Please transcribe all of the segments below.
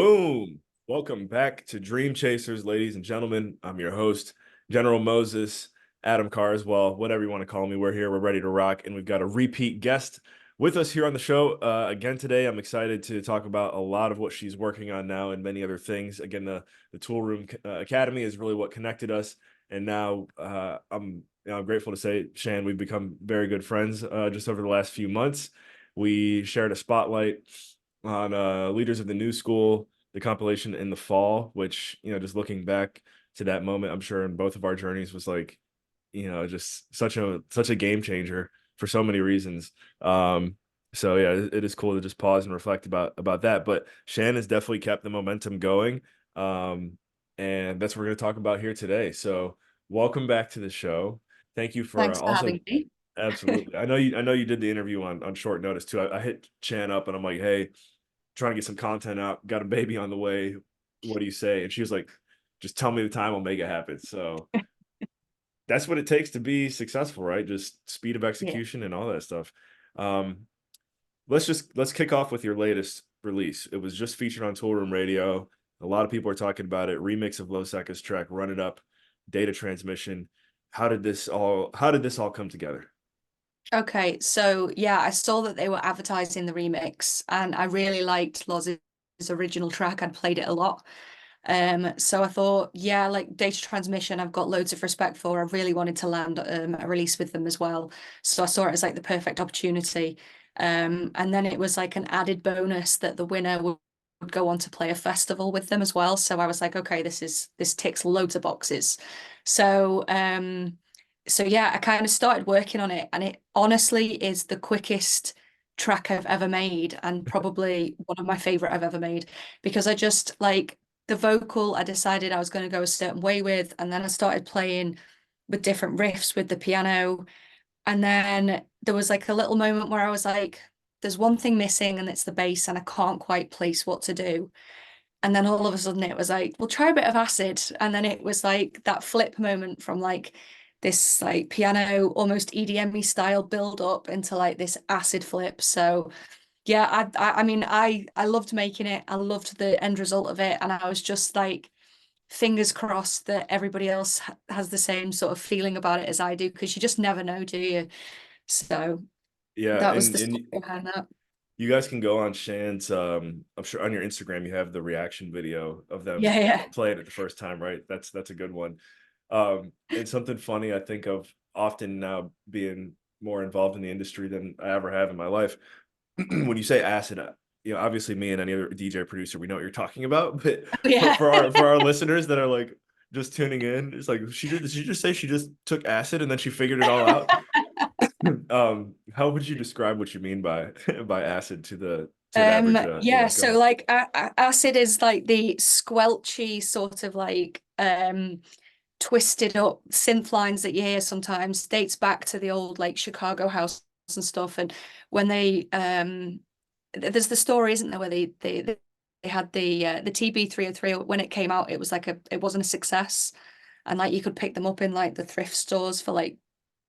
Boom. Welcome back to Dream Chasers, ladies and gentlemen. I'm your host, General Moses, Adam Carswell, whatever you want to call me. We're here. We're ready to rock. And we've got a repeat guest with us here on the show. Again, today, I'm excited to talk about a lot of what she's working on now and many other things. Again, the Tool Room Academy is really what connected us. And now I'm grateful to say, Shan, we've become very good friends just over the last few months. We shared a spotlight on Leaders of the New School, the compilation in the fall, which, just looking back to that moment, I'm sure in both of our journeys was like, just such a game changer for so many reasons. So yeah, it is cool to just pause and reflect about that. But Shan has definitely kept the momentum going. And that's what we're going to talk about here today. So welcome back to the show. Thank you for Thanks for also. having me. Absolutely. I know you did the interview on short notice too. I hit Chan up and I'm like, hey, trying to get some content out, got a baby on the way. What do you say? And she was like, just tell me the time, I'll make it happen. So that's what it takes to be successful, right? Just speed of Yeah. execution and all that stuff. Um, let's kick off with your latest release. It was just featured on Tool Room Radio. A lot of people are talking about it. Remix of Low Seconds track, Run It Up, Data Transmission. How did this all come together? Okay, so yeah, I saw that they were advertising the remix and I really liked Loz's original track. I'd played it a lot. So I thought, yeah, like Data Transmission, I've got loads of respect for. I really wanted to land a release with them as well. So I saw it as like the perfect opportunity. And then it was like an added bonus that the winner would go on to play a festival with them as well. So I was like, okay, this ticks loads of boxes. So so yeah, I kind of started working on it, and it honestly is the quickest track I've ever made, and probably one of my favorite I've ever made, because I just like the vocal, I decided I was going to go a certain way with, and then I started playing with different riffs with the piano. And then there was like a little moment where I was like, there's one thing missing, and it's the bass, and I can't quite place what to do. And then all of a sudden it was like, we'll try a bit of acid. And then it was like that flip moment from like this like piano, almost EDM-y style build up into like this acid flip. So yeah, I mean I loved making it. I loved the end result of it. And I was just like fingers crossed that everybody else has the same sort of feeling about it as I do, because you just never know, do you? So Yeah, that was and the and story behind that. you guys can go on Shan's I'm sure on your Instagram you have the reaction video of them Yeah, yeah. playing it the first time, right? That's a good one. And something funny I think of often now, being more involved in the industry than I ever have in my life. When you say acid, obviously me and any other DJ producer, we know what you're talking about, but for, Yeah. for our for our listeners that are like just tuning in, it's like did she just say she just took acid and then she figured it all out? How would you describe what you mean by by acid to the average Yeah, so guy? like acid is like the squelchy sort of like twisted up synth lines that you hear sometimes, dates back to the old like Chicago house and stuff. And when they there's the story, isn't there, where they had the TB 303. When it came out, it was like it wasn't a success, and like you could pick them up in like the thrift stores for like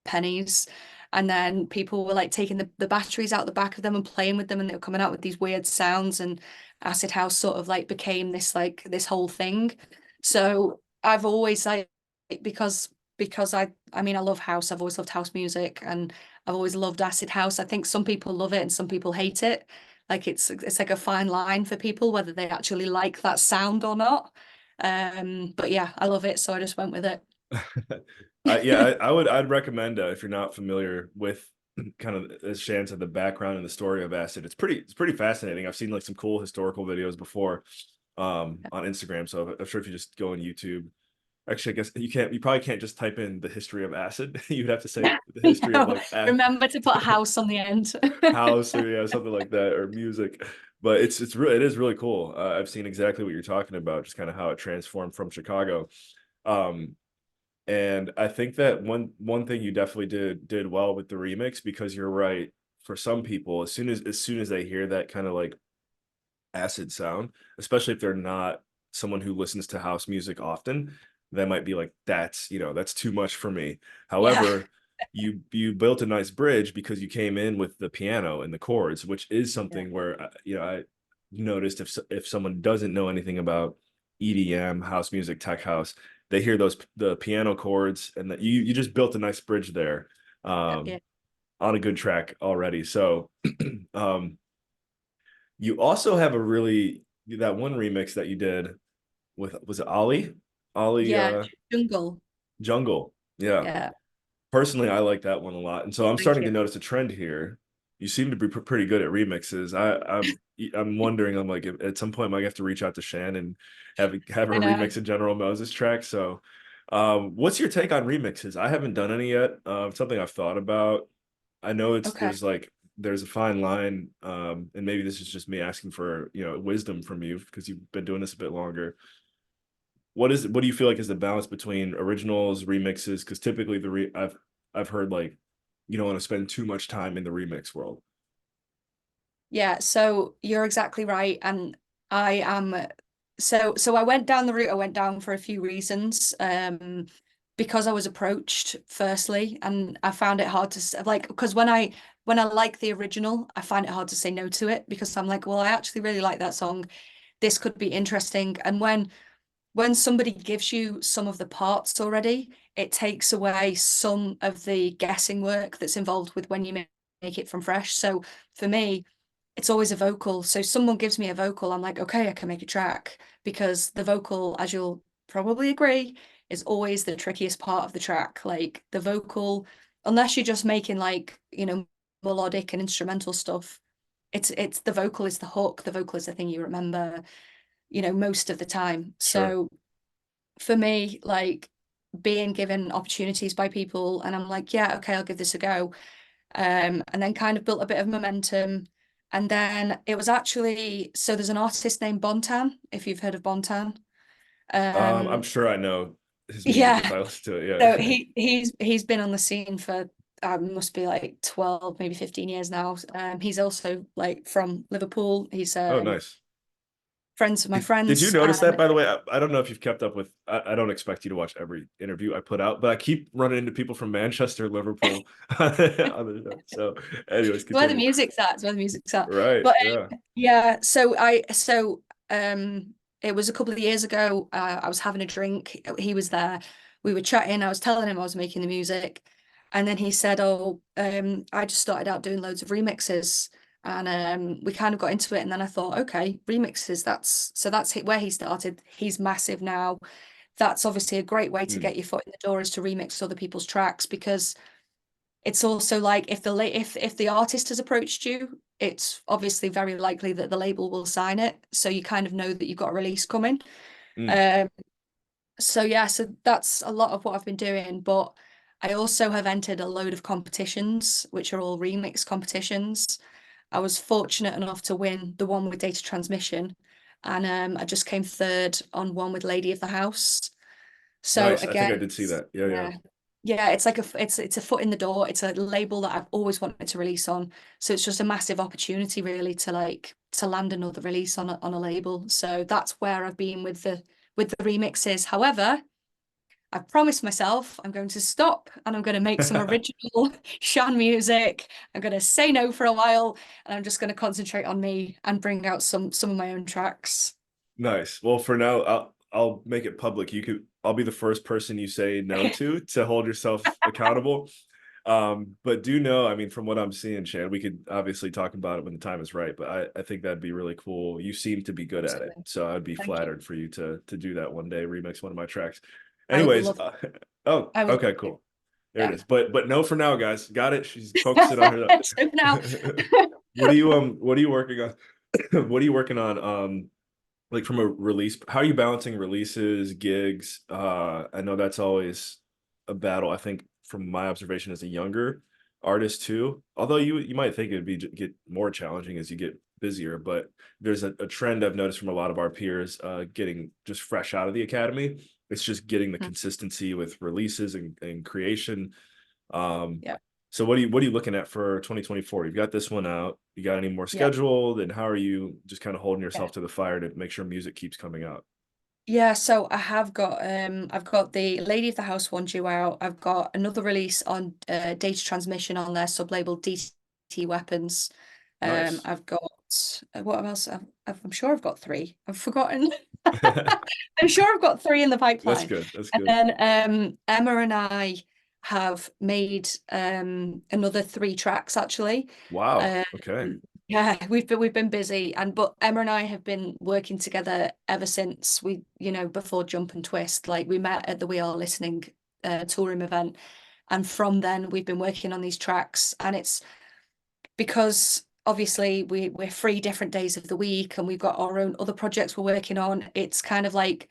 pennies. And then people were like taking the batteries out the back of them and playing with them, and they were coming out with these weird sounds. And acid house sort of like became this like this whole thing. So I've always like, because I mean I love house. I've always loved house music, and I've always loved acid house. I think some people love it and some people hate it. Like it's like a fine line for people whether they actually like that sound or not. But yeah, I love it, so I just went with it. Yeah, I'd recommend, if you're not familiar with kind of, as Shan said, the background and the story of acid. It's pretty fascinating. I've seen like some cool historical videos before on Instagram. So I'm sure if you just go on YouTube, actually, I guess you probably can't just type in the history of acid. You'd have to say the history of No, like remember to put house on the end. house, or yeah, something like that, or music. But it is really cool. I've seen exactly what you're talking about, just kind of how it transformed from Chicago. Um, and I think that one thing you definitely did well with the remix, because you're right. For some people, as soon as they hear that kind of like acid sound, especially if they're not someone who listens to house music often, they might be like, that's too much for me. Yeah. However, you built a nice bridge because you came in with the piano and the chords, which is Yeah. something where noticed if someone doesn't know anything about EDM, house music, tech house, they hear the piano chords, and that you just built a nice bridge there, Yeah. on a good track already. So, um, you also have a really that one remix that you did with, was it Ollie? Ollie Yeah. Jungle. Jungle. Yeah. Yeah. Personally, I like that one a lot, and so I'm Thank starting you. to notice a trend here. You seem to be pretty good at remixes. I'm wondering. I'm like, at some point, I might have to reach out to Shan and have I her know. remix a General Moses track. So, what's your take on remixes? I haven't done any yet. It's something I've thought about. I know Okay. there's a fine line, and maybe this is just me asking for wisdom from you because you've been doing this a bit longer. What do you feel like is the balance between originals, remixes? Because typically I've heard like you don't want to spend too much time in the remix world. Yeah, so you're exactly right. And I am so I went down the route I went down for a few reasons. Because I was approached firstly, and I found it hard to like, because when I like the original, I find it hard to say no to it because I'm like, well, I actually really like that song. This could be interesting. And when somebody gives you some of the parts already, it takes away some of the guessing work that's involved with when you make it from fresh. So for me, it's always a vocal. So someone gives me a vocal, I'm like, okay, I can make a track because the vocal, as you'll probably agree, is always the trickiest part of the track. Like the vocal, unless you're just making like, melodic and instrumental stuff, it's the vocal is the hook, the vocal is the thing you remember, most of the time. Sure. So for me, like being given opportunities by people, and I'm like, yeah, okay, I'll give this a go. And then kind of built a bit of momentum. And then it was actually, so there's an artist named Bontan, if you've heard of Bontan. I'm Um, sure I know his music if yeah, I listen to so it. Yeah. he's been on the scene for must be like 12, maybe 15 years now. He's also like from Liverpool. He's Oh, nice. friends with my Did you friends, notice that, and by the way? I don't know if you've kept up with, I don't expect you to watch every interview I put out, but I keep running into people from Manchester, Liverpool on the show. So, anyways, where the continue. music's at. It's where the music's at. Right. But Yeah. yeah, um it was a couple of years ago. I was having a drink. He was there. We were chatting. I was telling him I was making the music, and then he said, "Oh, I just started out doing loads of remixes." And we kind of got into it, and then I thought, okay, remixes. That's where he started. He's massive now. That's obviously a great way to Hmm. get your foot in the door is to remix other people's tracks because it's also like if the artist has approached you, it's obviously very likely that the label will sign it. So you kind of know that you've got a release coming. Hmm. Um, so yeah, so that's a lot of what I've been doing. But I also have entered a load of competitions, which are all remix competitions. I was fortunate enough to win the one with data transmission, and I just came third on one with Lady of the House. So Nice. I think again, I did see that. Yeah. Yeah. yeah, yeah, it's like it's a foot in the door. It's a label that I've always wanted to release on. So it's just a massive opportunity really to like to land another release on a label. So that's where I've been with the remixes. However, I've promised myself I'm going to stop and I'm going to make some original Shan music. I'm going to say no for a while and I'm just going to concentrate on me and bring out some of my own tracks. Nice. Well, for now, I'll make it public. I'll be the first person you say no to hold yourself accountable. But do know, I mean, from what I'm seeing, Shan, we could obviously talk about it when the time is right, but I think that'd be really cool. You seem to be good at it. Absolutely. So I'd be Thank you. flattered for you to do that one day, remix one of my tracks. I would Anyways, love oh, I would love okay, to. cool. There it Yeah. is. But no for now, guys. Got it. She's focusing on her. So now What are you working on? What are you working on? Like from a release, how are you balancing releases, gigs? I know that's always a battle. I think from my observation as a younger artist too, although you might think it'd be get more challenging as you get busier, but there's a trend I've noticed from a lot of our peers getting just fresh out of the academy. It's just getting the consistency with releases and creation. um, yeah. so what are you looking at for 2024? You've got this one out. You got any more Yeah. scheduled? And how are you just kind of holding Yeah. yourself to the fire to make sure music keeps coming out? Yeah, so I've got the Lady of the House one due out. I've got another release on data transmission on their sub-label DT Weapons. Nice. I've got what else? I'm sure I've got three. I've forgotten. I'm sure I've got three in the That's pipeline. good. That's And good. then Emma and I have made another three tracks actually. Wow. Um, Okay. yeah, we've been busy, and but Emma and I have been working together ever since before Jump and Twist. Like we met at the We Are Listening touring event, and from then we've been working on these tracks, and it's because obviously we're free different days of the week and we've got our own other projects we're working on. It's kind of like,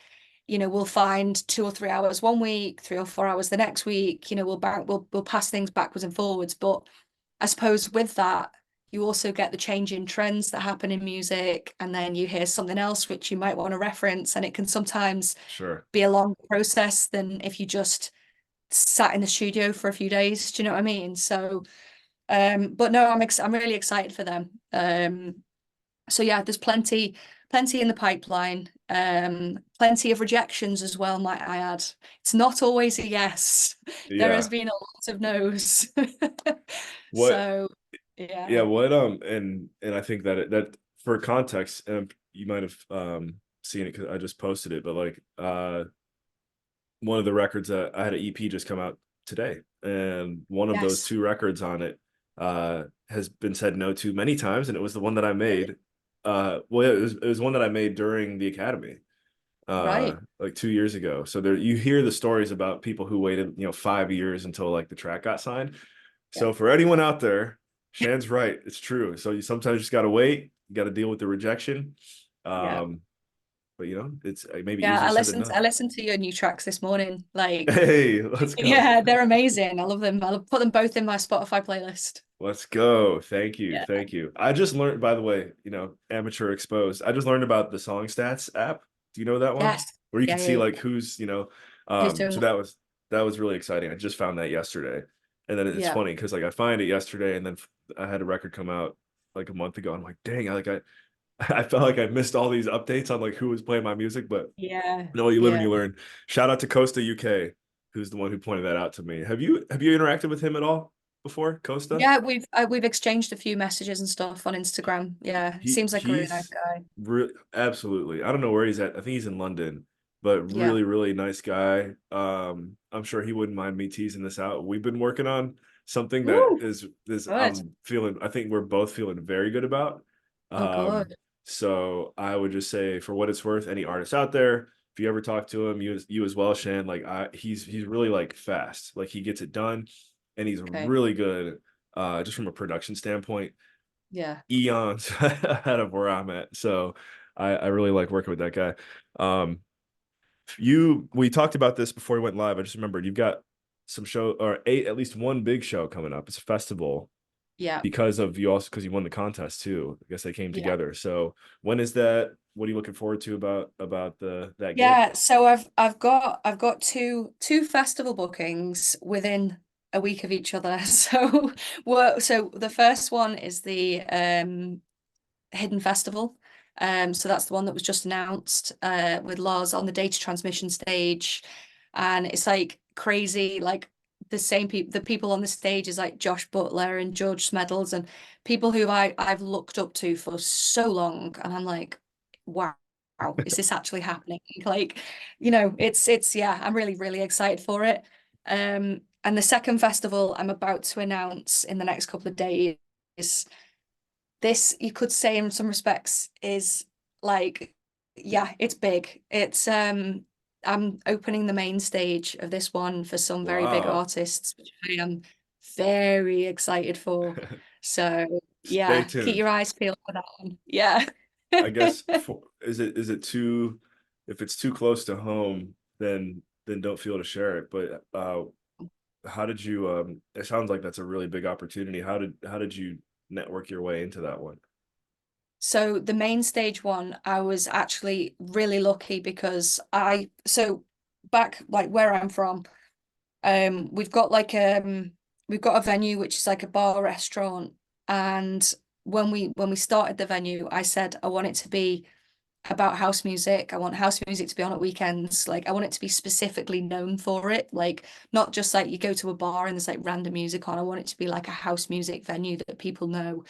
we'll find 2 or 3 hours one week, 3 or 4 hours the next week. We'll pass things backwards and forwards. But I suppose with that, you also get the change in trends that happen in music, and then you hear something else which you might want to reference, and it can sometimes Sure. be a longer process than if you just sat in the studio for a few days. Do you know what I mean? So but no, I'm really excited for them. So yeah, there's plenty in the pipeline. Plenty of rejections as well, might I add. It's not always a yes. There has Yeah. been a lot of no's. What So yeah, yeah. what and I think that that for context, you might have seen it because I just posted it, but like one of the records that I had an EP just come out today, and one of those Yes. two records on it has been said no to many times, and it was the one that I made. Well, yeah, it was one that I made during the academy, Right. like 2 years ago. So there, you hear the stories about people who waited, 5 years until like the track got signed. Yeah. So for anyone out there, Shan's right. It's true. So you sometimes just got to wait. You got to deal with the rejection. Yeah. Um, but it's maybe Yeah, easier said than I done. listened to your new tracks this morning. Like, Hey, let's go. yeah, they're amazing. I love them. I'll put them both in my Spotify playlist. Let's go. Thank you. Yeah. Thank you. I just learned, by the way, amateur exposed. I just learned about the Song Stats app. Do you know that one? Yes. Where you Yeah, can see yeah, like yeah. Who's doing so what? that was really exciting. I just found that yesterday. And then it's Yeah. funny because like I find it yesterday and then I had a record come out like a month ago. I'm like, dang, I felt like I missed all these updates on like who was playing my music, but Yeah. no, you live and Yeah. you learn. Shout out to Costa UK, who's the one who pointed that out to me. Have you interacted with him at all before, Costa? Yeah, we've exchanged a few messages and stuff on Instagram. Yeah, He seems like a really nice he's guy. really absolutely. I don't know where he's at. I think he's in London, but Yeah. really, really nice guy. I'm sure he wouldn't mind me teasing this out. We've been working on something that Ooh, is good. I'm feeling. I think we're both feeling very good about. Oh, Um, good. so I would just say, for what it's worth, any artists out there, if you ever talk to him, you as well, Shan. Like he's really like fast. Like he gets it done, and he's Okay. really good. Just from a production standpoint Yeah. eons ahead of where I'm at. So I really like working with that guy. Um, we talked about this before we went live. I just remembered you've got some show or at least one big show coming up. It's a festival Yeah. because you won the contest too. I guess they came Yeah. together. So when is that? What are you looking forward to about that gig? Yeah. So I've got two festival bookings within a week of each other. So the first one is the Hidden Festival. So that's the one that was just announced with Lars on the data transmission stage. And it's like crazy, like the people on the stage is like Josh Butler and George Smedles and people who I've looked up to for so long. And I'm like, wow, is this actually happening? Like, yeah, I'm really, really excited for it. And the second festival I'm about to announce in the next couple of days, this you could say in some respects is like, yeah, it's big. I'm opening the main stage of this one for some very big Wow. artists, which I am very excited for. So Stay yeah, keep tuned. your eyes peeled for that one. Yeah. I guess is it too if it's too close to home, then don't feel to share it. But how did you it sounds like that's a really big opportunity. How did you network your way into that one? So the main stage one, I was actually really lucky because so back like where I'm from, we've got we've got a venue which is like a bar restaurant, and when we started the venue, I said I want it to be about house music. I want house music to be on at weekends. Like I want it to be specifically known for it. Like not just like you go to a bar and there's like random music on. I want it to be like a house music venue that people know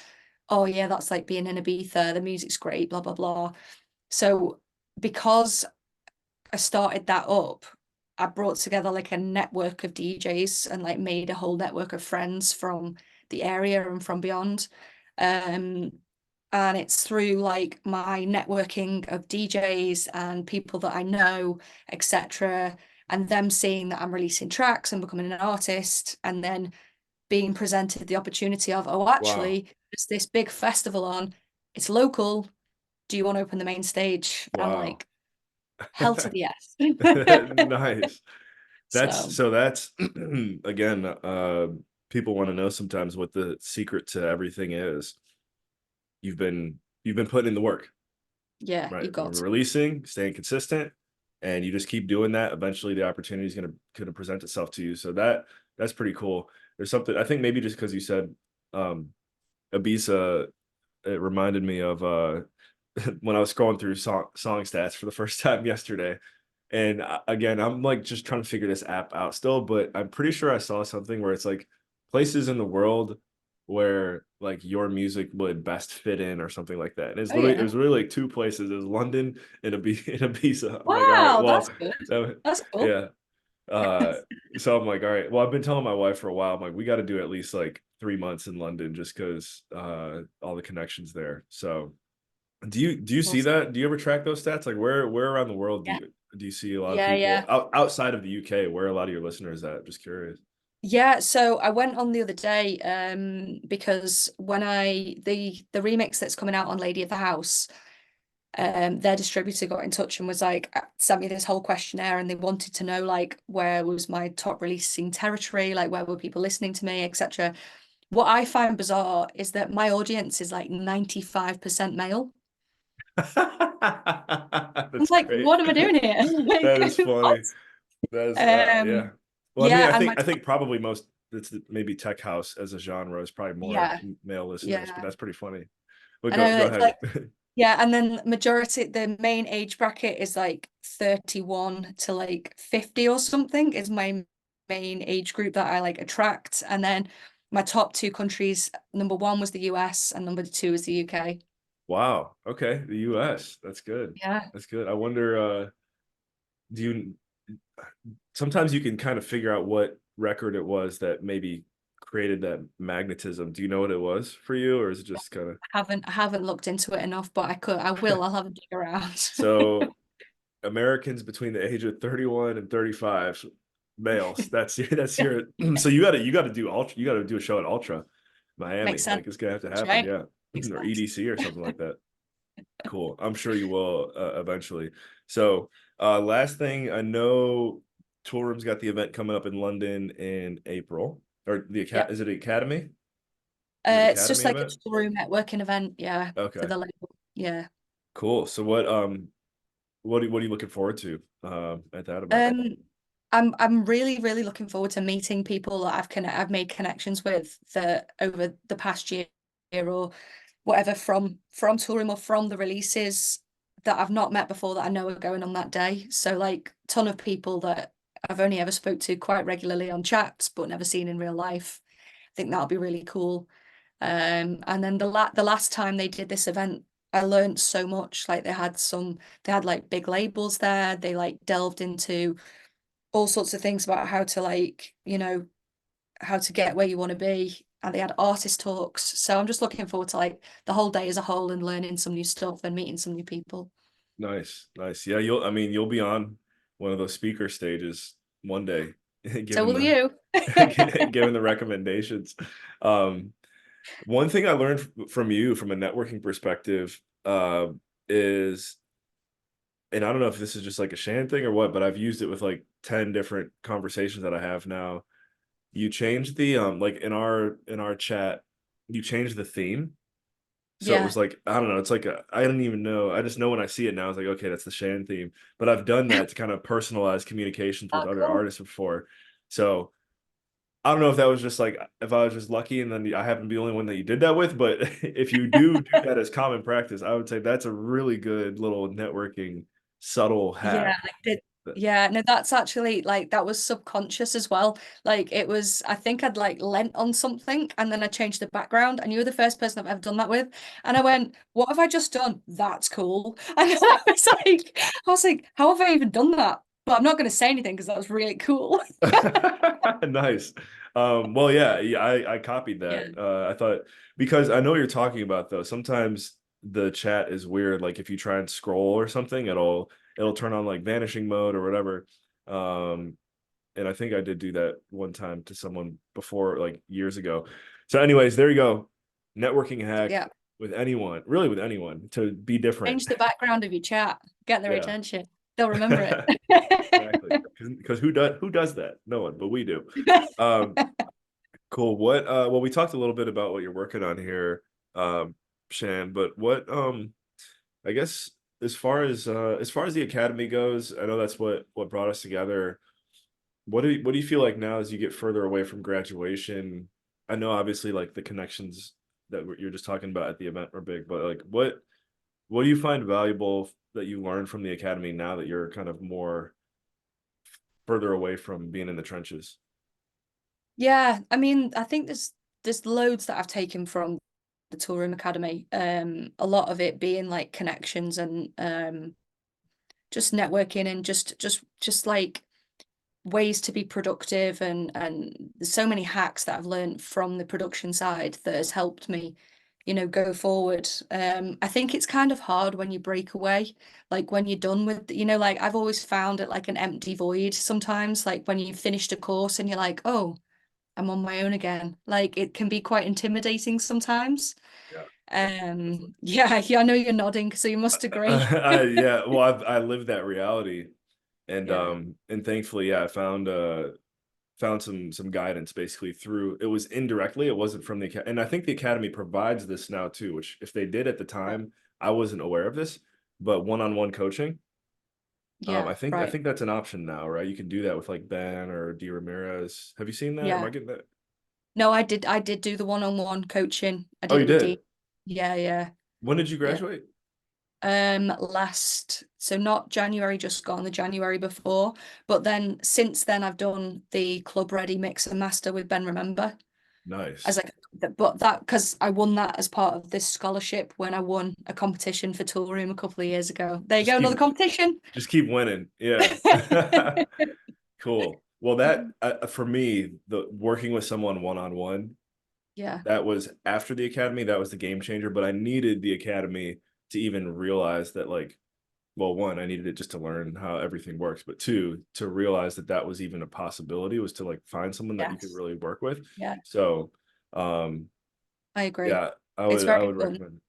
oh yeah, that's like being in Ibiza, the music's great, blah blah blah. So because I started that up, I brought together like a network of DJs and like made a whole network of friends from the area and from beyond. Um, and it's through like my networking of DJs and people that I know, etc., and them seeing that I'm releasing tracks and becoming an artist, and then being presented the opportunity of, oh, Wow. actually, there's this big festival on, it's local. Do you want to open the main stage? And I'm Wow. like, hell to the yes. Nice. That's So so that's again, people want to know sometimes what the secret to everything is. You've been putting in the work, yeah, right? you got to. Releasing, staying consistent, and you just keep doing that. Eventually, the opportunity is gonna present itself to you. So that's pretty cool. There's something I think maybe just because you said um, Ibiza, it reminded me of when I was scrolling through song stats for the first time yesterday. And again, I'm like just trying to figure this app out still, but I'm pretty sure I saw something where it's like places in the world where like your music would best fit in or something like that. And Oh it yeah. was really like two places. It was London and Ibiza. I'm like, all right, Wow, well, that's good. that, That's cool. yeah. Uh, so I'm like, all right. Well, I've been telling my wife for a while. I'm like, we got to do at least like 3 months in London just because all the connections there. So do you see Awesome. that? Do you ever track those stats? Like where around the world Yeah. do you see a lot of Yeah, people yeah. outside of the UK? Where are a lot of your listeners at? Just curious. Yeah, so I went on the other day because when the remix that's coming out on Lady of the House, their distributor got in touch and was like sent me this whole questionnaire and they wanted to know like where was my top releasing territory, like where were people listening to me, etc. What I find bizarre is that my audience is like 95% male. I'm That's like, great. what am I doing here? That Like, is funny. what? That is yeah. Um, Well, I mean, yeah, and I think probably most it's maybe tech house as a genre is probably more yeah, male listeners, but yeah. that's pretty funny. But I know go it's like, ahead. yeah, and then majority, the main age bracket is like 31 to like 50 or something is my main age group that I like attract. And then my top two countries, number one was the US and number two is the UK. Wow. Okay, the US. That's good. Yeah. That's good. I wonder do you sometimes you can kind of figure out what record it was that maybe created that magnetism. Do you know what it was for you, or is it just kind I haven't looked into it enough, but I will. of I'll have a dig around. so Americans between the age of 31 and 35 males. That's your so you gotta do ultra you gotta do a show at Ultra Makes Miami. sense. Like it's gonna have to That's happen, right. yeah. Makes Or sense. EDC or something like that. Cool. I'm sure you will eventually. So, last thing, I know Tool Room's got the event coming up in London in April. Or Yep. is it Academy? Is it It's just Academy like a event? room networking event, yeah, for Okay. the label. Yeah. Cool. So what are you looking forward to at that event? Um, I'm really, really looking forward to meeting people that I've made connections with that over the past year or whatever from touring or from the releases that I've not met before that I know are going on that day. So like ton of people that I've only ever spoke to quite regularly on chats but never seen in real life. I think that'll be really cool. And then the last time they did this event, I learned so much. Like they had like big labels there. They like delved into all sorts of things about how to like, how to get where you want to be. And they had artist talks. So I'm just looking forward to like the whole day as a whole and learning some new stuff and meeting some new people. Nice, nice. Yeah, I mean, you'll be on one of those speaker stages one day, So given will the you? given the recommendations. Um, One thing I learned from you from a networking perspective is, and I don't know if this is just like a Shan thing or what, but I've used it with like 10 different conversations that I have now. You changed the like in our chat, you changed the theme. So it Yeah. was like, I don't know, it's like I don't even know. I just know when I see it now, it's like, okay, that's the Shan theme. But I've done that to kind of personalize communications with Oh, other cool. artists before. So I don't know if that was just like if I was just lucky and then I happen to be the only one that you did that with, but if you do that as common practice, I would say that's a really good little networking subtle Yeah, hack. like Yeah, no, that's actually like that was subconscious as well. Like it was, I think I'd like lent on something and then I changed the background, and you were the first person I've ever done that with. And I went, what have I just done? That's cool. And I was like, how have I even done that? But I'm not going to say anything because that was really cool. Nice. Well, yeah, I copied Yeah. that. I thought because I know what you're talking about though. Sometimes the chat is weird. Like if you try and scroll or something, it'll turn on like vanishing mode or whatever. Um, and I think I did do that one time to someone before, like years ago. So, anyways, there you go. Networking hack Yeah. with anyone, really with anyone, to be different. Change the background of your chat, get their Yeah. attention. They'll remember it. Exactly. Because who does that? No one, but we do. Um, cool. Well, we talked a little bit about what you're working on here, Shan, but I guess as far as the academy goes, I know that's what brought us together. What do you feel like now as you get further away from graduation? I know obviously like the connections that you're just talking about at the event are big, but like what do you find valuable that you learned from the academy now that you're kind of more further away from being in the trenches? Yeah, I mean, I think there's loads that I've taken from the Toolroom Academy. A lot of it being like connections and just networking and just like ways to be productive, and there's so many hacks that I've learned from the production side that has helped me, go forward. I think it's kind of hard when you break away, like when you're done with, like I've always found it like an empty void sometimes, like when you've finished a course and you're like, oh, I'm on my own again. Like it can be quite intimidating sometimes. Yeah, definitely. Yeah, yeah, I know you're nodding, so you must agree. Yeah, well, I lived that reality, Yeah, and thankfully, yeah, I found some guidance basically through it was indirectly, it wasn't from and I think the academy provides this now too, which if they did at the yeah, time, I wasn't aware of this, but one-on-one coaching. I yeah, think I right. think that's an option now, right? You can do that with like Ben or D Ramirez. Have you seen that? Am Yeah. I getting that? No, I did do the one-on-one coaching. I Oh, did you it with Dean. did. Yeah, yeah, When did you yeah. graduate? So not January just gone, the January before, but then since then I've done the Club Ready Mix and Master with Ben Remember as Nice. like, but that because I won that as part of this scholarship when I won a competition for Toolroom a couple of years ago. There you Just go, another keep competition. just keep winning. Yeah. Cool. Well, that for me, the working with someone one-on-one, Yeah, that was after the academy, that was the game changer, but I needed the academy to even realize that like, well, one, I needed it just to learn how everything works, but two, to realize that that was even a possibility, was to like find someone that you could yes, really work with. yeah, So, um, I agree. yeah, I It's would I very would fun.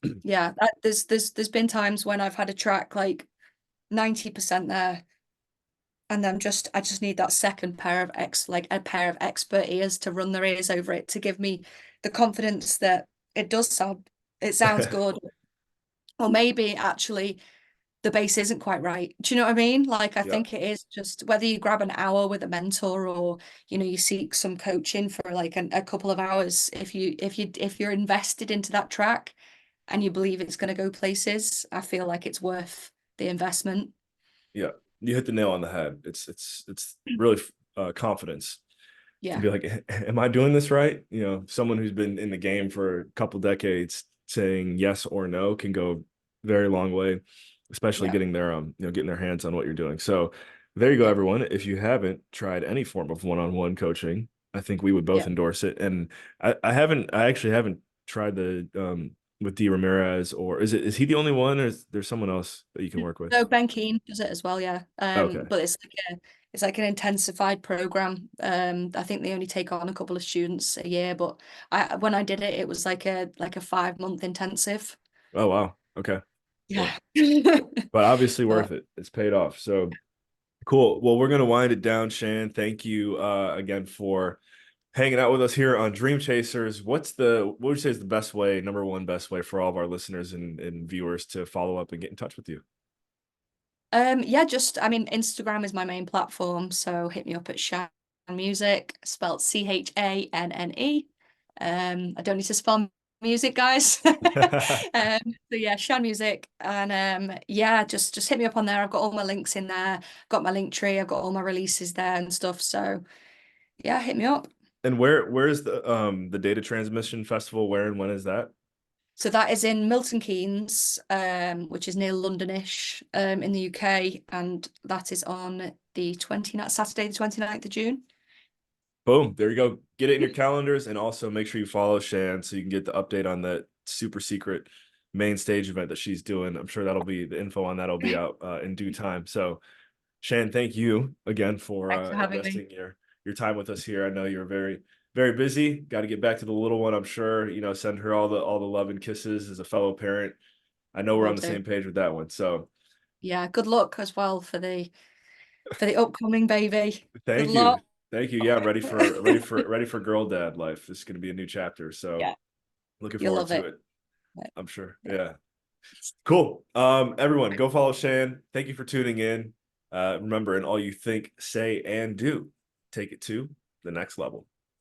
recommend. Yeah, there's been times when I've had a track like 90% there, and then I just need that second pair of like a pair of expert ears to run their ears over it to give me the confidence that it sounds good, or maybe actually the bass isn't quite right. Do you know what I mean? Like I Yeah, think it is just whether you grab an hour with a mentor, or you seek some coaching for like a couple of hours. If you're invested into that track and you believe it's going to go places, I feel like it's worth the investment. yeah, you hit the nail on the head. It's really confidence to Yeah, be like, am I doing this right? Someone who's been in the game for a couple decades saying yes or no can go very long way, especially yeah, getting their hands on what you're doing. So there you go, yeah, everyone. If you haven't tried any form of one-on-one coaching, I think we would both yeah. endorse it. And I actually haven't tried the with D Ramirez, or is he the only one, or is there someone else that you can work with? No, Ben Keane does it as well, yeah. Okay. But it's like an intensified program. I think they only take on a couple of students a year, but when I did it, it was like a 5 month intensive. Oh wow. Okay. Cool. Yeah. But obviously But worth it. It's paid off. So cool. Well, we're gonna wind it down, Shan. Thank you again for hanging out with us here on Dream Chasers. What would you say is the best way, number one best way for all of our listeners and viewers to follow up and get in touch with you? yeah, just I mean, Instagram is my main platform, so hit me up at Shan Music, spelled CHANNE. I don't need to spell music, guys. So yeah, Shan Music, and yeah, just hit me up on there. I've got all my links in there. Got my link tree. I've got all my releases there and stuff. So yeah, hit me up. And where's the Data Transmission Festival? Where and when is that? So that is in Milton Keynes, which is near Londonish, in the UK, and that is on the 29th, Saturday, the 29th of June. Boom, there you go. Get it in your calendars, and also make sure you follow Shan so you can get the update on that super secret main stage event that she's doing. I'm sure that'll be the info on that'll be out in due time. So, Shan, thank you again for Thanks for having me. investing your time with us here. I know you're very busy. Got to get back to the little one. I'm sure send her all the love and kisses as a fellow parent. I know we're Will on the do. same page with that one. So, Yeah, good luck as well for the upcoming baby. Good thank you. luck. Thank you. Yeah, ready for girl dad life. This is going to be a new chapter. So, Yeah, looking you'll forward love to it. it. I'm sure. Yeah. Yeah. Cool. Everyone, go follow Shan. Thank you for tuning in. Remember, in all you think, say, and do, take it to the next level.